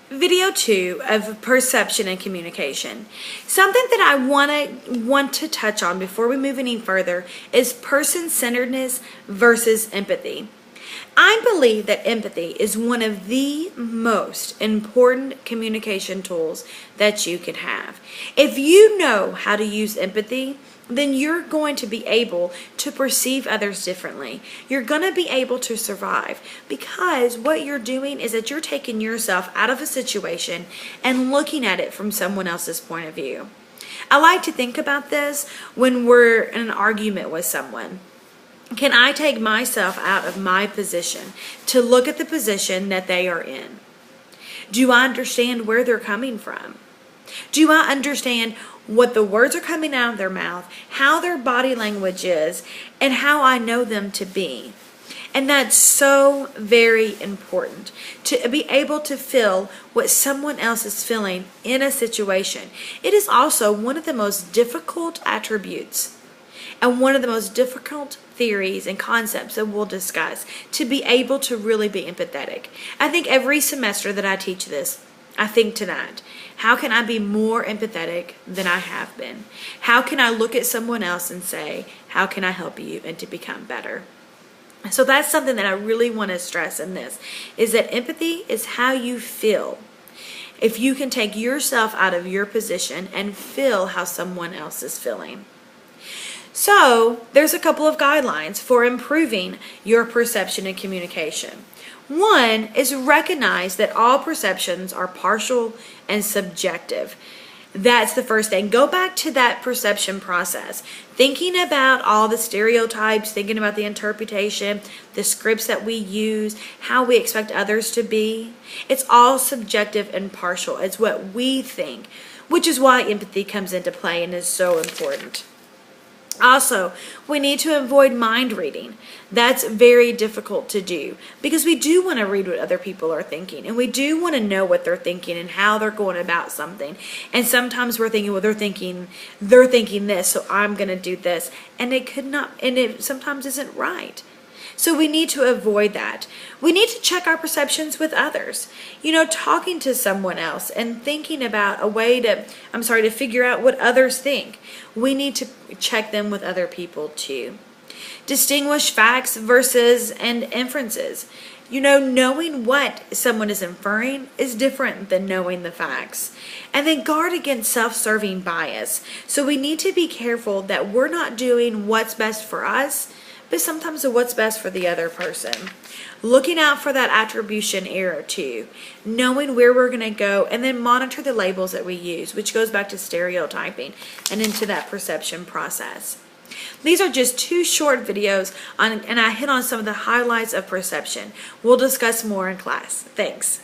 Video 2 of perception and communication. Something that I want to touch on before we move any further is person-centeredness versus empathy. I believe that empathy is one of the most important communication tools that you can have. If you know how to use empathy, then you're going to be able to perceive others differently. You're going to be able to survive because what you're doing is that you're taking yourself out of a situation and looking at it from someone else's point of view. I like to think about this when we're in an argument with someone. Can I take myself out of my position to look at the position that they are in? Do I understand where they're coming from? Do I understand what the words are coming out of their mouth, how their body language is, and how I know them to be? And that's so very important, to be able to feel what someone else is feeling in a situation. It is also one of the most difficult attributes and one of the most difficult theories and concepts that we'll discuss, to be able to really be empathetic. I think every semester that I teach this, I think tonight, how can I be more empathetic than I have been? How can I look at someone else and say, how can I help you and to become better? So that's something that I really want to stress in this, is that empathy is how you feel. If you can take yourself out of your position and feel how someone else is feeling. So there's a couple of guidelines for improving your perception and communication. One is recognize that all perceptions are partial and subjective. That's the first thing. Go back to that perception process. Thinking about all the stereotypes, thinking about the interpretation, the scripts that we use, how we expect others to be. It's all subjective and partial. It's what we think, which is why empathy comes into play and is so important. Also, we need to avoid mind reading. That's very difficult to do because we do want to read what other people are thinking, and we do want to know what they're thinking and how they're going about something. And sometimes we're thinking, well, they're thinking this, so I'm going to do this, and it sometimes isn't right. So we need to avoid that. We need to check our perceptions with others. Talking to someone else and thinking about a way to figure out what others think. We need to check them with other people too. Distinguish facts versus and inferences. Knowing what someone is inferring is different than knowing the facts. And then guard against self-serving bias. So we need to be careful that we're not doing what's best for us, but sometimes what's best for the other person. Looking out for that attribution error too. Knowing where we're going to go, and then monitor the labels that we use, which goes back to stereotyping and into that perception process. These are just 2 short videos and I hit on some of the highlights of perception. We'll discuss more in class. Thanks.